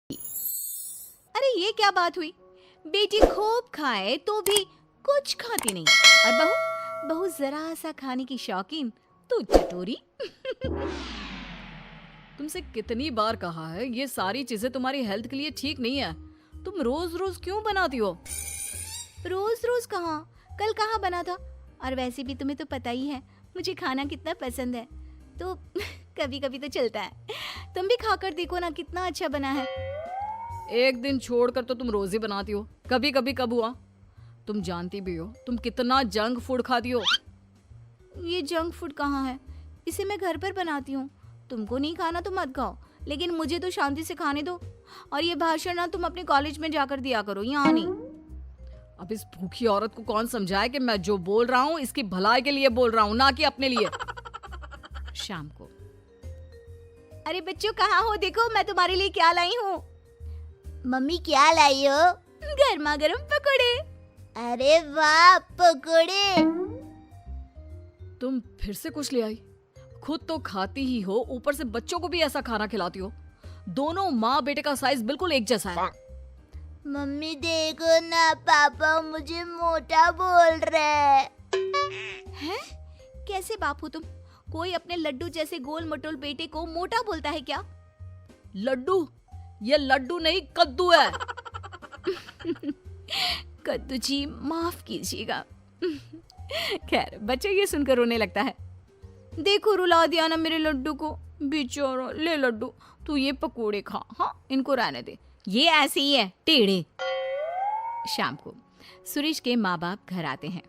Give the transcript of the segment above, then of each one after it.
अरे ये क्या बात हुई? बेटी खूब खाए तो भी कुछ खाती नहीं, और बहू बहू जरा सा खाने की शौकीन, तू चटोरी। तुमसे कितनी बार कहा है ये सारी चीजें तुम्हारी हेल्थ के लिए ठीक नहीं है। तुम रोज रोज क्यों बनाती हो? रोज रोज कहाँ, कल कहाँ बना था। और वैसे भी तुम्हें तो पता ही है मुझे खाना कितना पसंद है, तो कभी कभी तो चलता है। तुम भी खाकर देखो ना कितना अच्छा बना है। एक दिन छोड़कर तो तुम रोज ही बनाती हो, कभी कभी कब हुआ? तुम जानती भी हो तुम कितना जंक फूड खाती हो। ये जंक फूड कहाँ है, इसे मैं घर पर बनाती हूँ। तुमको नहीं खाना तो मत खाओ, लेकिन मुझे तो शांति से खाने दो। और ये भाषण ना तुम अपने कॉलेज में जाकर दिया करो, यहाँ नहीं। अब इस भूखी औरत को कौन समझाए कि मैं जो बोल रहा हूँ इसकी भलाई के लिए बोल रहा हूँ, ना कि अपने लिए। शाम को, अरे बच्चों कहाँ हो, देखो मैं तुम्हारे लिए क्या लाई हूँ। मम्मी क्या लाई हो? गर्मा गर्म पकोड़े। अरे वाह, पकोड़े। तुम फिर से कुछ ले आई? खुद तो खाती ही हो, ऊपर से बच्चों को भी ऐसा खाना खिलाती हो। दोनों माँ बेटे का साइज बिल्कुल एक जैसा है। मम्मी देखो ना, पापा मुझे मोटा बोल रहे हैं? कैसे बाप हो तुम? कोई अपने लड्डू जैसे गोल मटोल बेटे को मोटा बोलता है क्या? लड्डू? ये लड्डू नहीं कद्दू है। कद्दू जी माफ कीजिएगा। खैर बच्चे ये सुनकर रोने लगता है। देखो रुला दिया ना मेरे लड्डू को, बेचारा। ले लड्डू तू ये पकोड़े खा, हाँ इनको रहने दे, ये ऐसे ही है टेढ़े। शाम को सुरेश के माँ बाप घर आते हैं।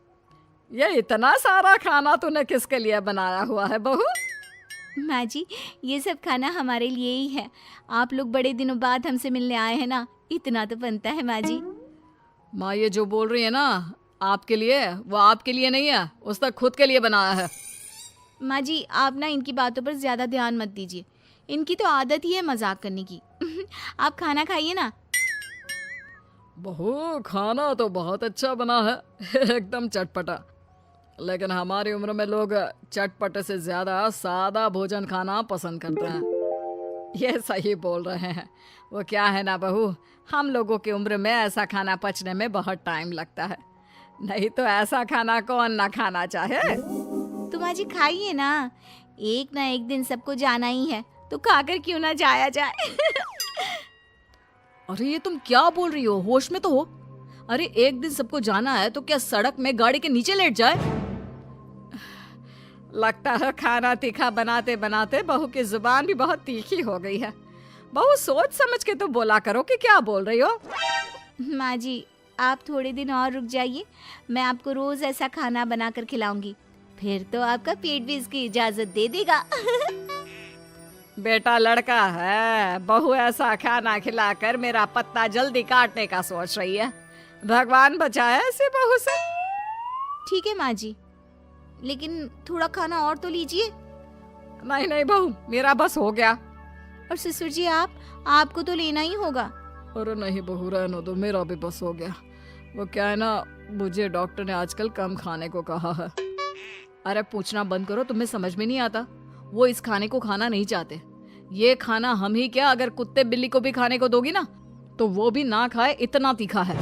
ये इतना सारा खाना तूने किसके लिए बनाया हुआ है बहू? माँ जी ये सब खाना हमारे लिए ही है। आप लोग बड़े दिनों बाद हमसे मिलने आए हैं ना, इतना तो बनता है माँ जी। माँ ये जो बोल रही है ना आपके लिए, वो आपके लिए नहीं है, उसने खुद के लिए बनाया है। माँ जी आप ना इनकी बातों पर ज्यादा ध्यान मत दीजिए, इनकी तो आदत ही है मजाक करने की। आप खाना खाइए ना। बहू खाना तो बहुत अच्छा बना है, एकदम चटपटा। लेकिन हमारी उम्र में लोग चटपटे से ज्यादा सादा भोजन खाना पसंद करते हैं। ये सही बोल रहे हैं। वो क्या है ना बहू, हम लोगों की उम्र में ऐसा खाना पचने में बहुत टाइम लगता है, नहीं तो ऐसा खाना कौन ना खाना चाहे। तो माँ जी खाइए ना, एक ना एक दिन सबको जाना ही है, तो खाकर क्यों ना जाया जाए। अरे ये तुम क्या बोल रही हो, होश में तो हो। अरे एक दिन सबको जाना है तो क्या सड़क में गाड़ी के नीचे लेट जाए? लगता है खाना तीखा बनाते बनाते बहू की जुबान भी बहुत तीखी हो गई है। बहू सोच समझ के तो बोला करो कि क्या बोल रही हो। माँ जी आप थोड़े दिन और रुक जाइए, मैं आपको रोज ऐसा खाना बनाकर खिलाऊंगी, फिर तो आपका पेट भी इसकी इजाजत दे देगा। बेटा लड़का है, बहू ऐसा खाना खिलाकर मेरा पत्ता जल्दी काटने का सोच रही है। भगवान बचाए ऐसे बहू से। ठीक है माँ जी, लेकिन थोड़ा खाना और तो लीजिए। नहीं नहीं बहू, मेरा बस हो गया। और ससुर जी आपको तो लेना ही होगा। अरे नहीं बहू रहने दो, मेरा भी बस हो गया। वो क्या है ना, मुझे डॉक्टर ने आजकल कम खाने को कहा है। अरे पूछना बंद करो, तुम्हें समझ में नहीं आता। वो इस खाने को खाना नहीं चाहते। ये खाना हम ही क्या, अगर कुत्ते बिल्ली को भी खाने को दोगी ना तो वो भी ना खाए, इतना तीखा है।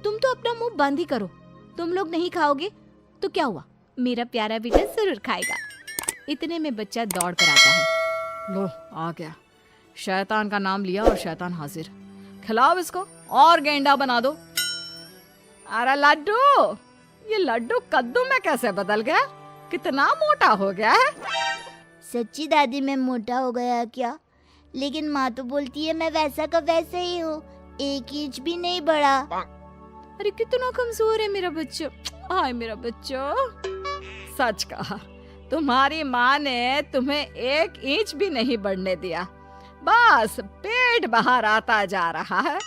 तुम तो अपना मुंह बंद ही करो, तुम लोग नहीं खाओगे तो क्या हुआ, मेरा प्यारा बेटा जरूर खाएगा। इतने में बच्चा दौड़ कर आता है। लो आ गया, शैतान का नाम लिया और शैतान हाजिर। खिलाओ इसको और गेंडा बना दो। अरे लड्डू, ये लड्डू कद्दू में कैसे बदल गया, कितना मोटा हो गया है। सच्ची दादी मैं मोटा हो गया क्या? लेकिन माँ तो बोलती है मैं वैसा का वैसा ही हूँ, 1 इंच भी नहीं बढ़ा। अरे कितना कमजोर है मेरा बच्चा, हाय मेरा बच्चा। सच कहा, तुम्हारी माँ ने तुम्हें 1 इंच भी नहीं बढ़ने दिया, बस पेट बाहर आता जा रहा है।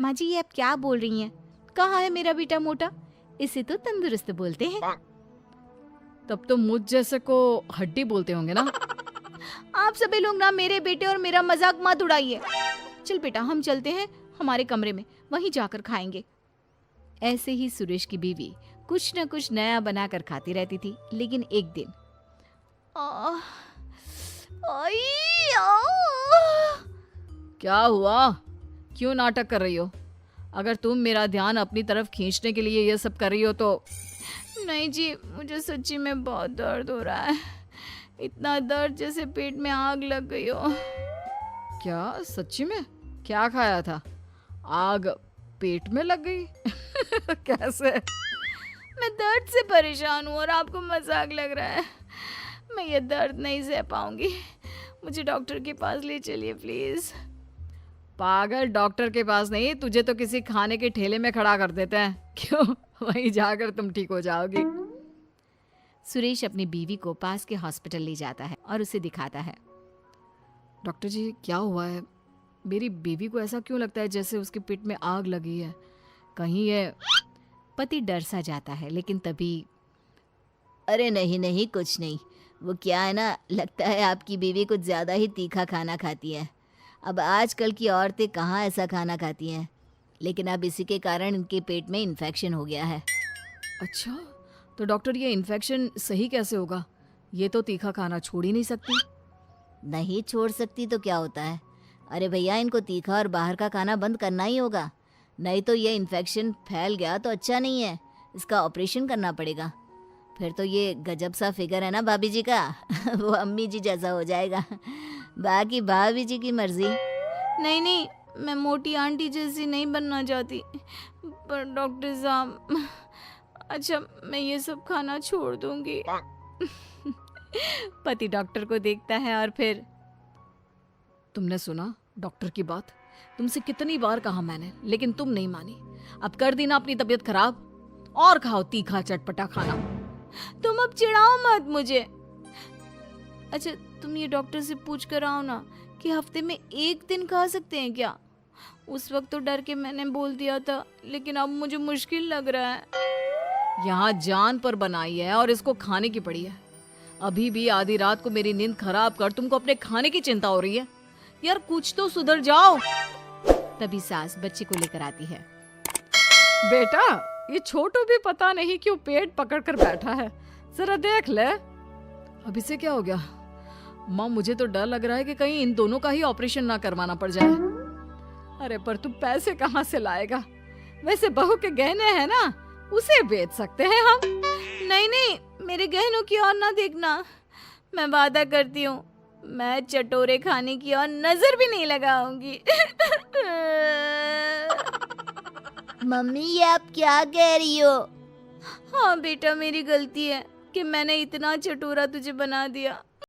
माँ जी ये आप क्या बोल रही हैं, कहाँ है मेरा बेटा मोटा, इसे तो तंदुरुस्त बोलते हैं। तब तो मुझ जैसे को हड्डी बोलते होंगे ना। आप सभी लोग ना मेरे बेटे और मेरा मजाक मत उड़ाइए। चल बेटा हम चलते हैं हमारे कमरे में, वहीं जाकर खाएंगे। ऐसे ही सुरेश की बीवी कुछ न कुछ नया बनाकर खाती रहती थी। लेकिन एक दिन क्या हुआ? क्यों नाटक कर रही हो? अगर तुम मेरा ध्यान अपनी तरफ खींचने के लिए ये सब कर रही हो तो नहीं जी, मुझे सच्ची में बहुत दर्द हो रहा है। इतना दर्द जैसे पेट में आग लग गई हो। क्या सच्ची में? क्या खाया था? आग पेट में लग गई? कैसे? मैं दर्द से परेशान हूँ और आपको मजाक लग रहा है। मैं ये दर्द नहीं सह पाऊंगी। मुझे डॉक्टर के पास ले चलिए प्लीज। पागल, डॉक्टर के पास नहीं, तुझे तो किसी खाने के ठेले में खड़ा कर देते हैं। क्यों? वहीं जाकर तुम ठीक हो जाओगी। सुरेश अपनी बीवी को पास के हॉस्पिटल ले जाता है और उसे दिखाता है। डॉक्टर जी, क्या हुआ है? मेरी बीवी को ऐसा क्यों लगता है जैसे उसके पेट में आग लगी है? कहीं ये... पति डर सा जाता है, लेकिन तभी अरे नहीं नहीं, कुछ नहीं। वो क्या है ना, लगता है आपकी बीवी कुछ ज़्यादा ही तीखा खाना खाती है। अब आजकल की औरतें कहाँ ऐसा खाना खाती हैं, लेकिन अब इसी के कारण इनके पेट में इन्फेक्शन हो गया है। अच्छा, तो डॉक्टर ये इन्फेक्शन सही कैसे होगा? ये तो तीखा खाना छोड़ ही नहीं सकती। नहीं छोड़ सकती तो क्या होता है? अरे भैया, इनको तीखा और बाहर का खाना बंद करना ही होगा, नहीं तो ये इन्फेक्शन फैल गया तो अच्छा नहीं है। इसका ऑपरेशन करना पड़ेगा। फिर तो ये गजब सा फिगर है ना भाभी जी का वो अम्मी जी जैसा हो जाएगा। बाकी भाभी जी की मर्जी। नहीं नहीं, मैं मोटी आंटी जैसी नहीं बनना चाहती। पर डॉक्टर साहब, अच्छा मैं ये सब खाना छोड़ दूंगी। पति डॉक्टर को देखता है और फिर तुमने सुना डॉक्टर की बात? तुमसे कितनी बार कहा मैंने, लेकिन तुम नहीं मानी। अब कर दी ना अपनी तबीयत खराब। और खाओ तीखा चटपटा खाना। तुम अब चिढ़ाओ मत मुझे। अच्छा तुम ये डॉक्टर से पूछ कर आओ ना कि हफ्ते में 1 दिन खा सकते हैं क्या। उस वक्त तो डर के मैंने बोल दिया था, लेकिन अब मुझे मुश्किल लग रहा है। यहाँ जान पर बनाई है और इसको खाने की पड़ी है। अभी भी आधी रात को मेरी नींद खराब कर तुमको अपने खाने की चिंता हो रही है। यार कुछ तो सुधर जाओ। तभी सास बच्चे को लेकर आती है। बेटा, ये छोटू भी पता नहीं क्यों पेट पकड़ कर बैठा है, जरा देख ले। अब इसे क्या हो गया? माँ, मुझे तो डर लग रहा है कि कहीं इन दोनों का ही ऑपरेशन ना करवाना पड़ जाए। अरे पर तू पैसे कहाँ से लाएगा? वैसे बहू के गहने हैं ना, उसे बेच सकते हैं हम। नहीं नहीं, मेरे गहनों की ओर ना देखना। मैं वादा करती हूँ, मैं चटोरे खाने की ओर नजर भी नहीं लगाऊंगी। मम्मी, ये आप क्या कह रही हो? हाँ बेटा, मेरी गलती है कि मैंने इतना चटोरा तुझे बना दिया।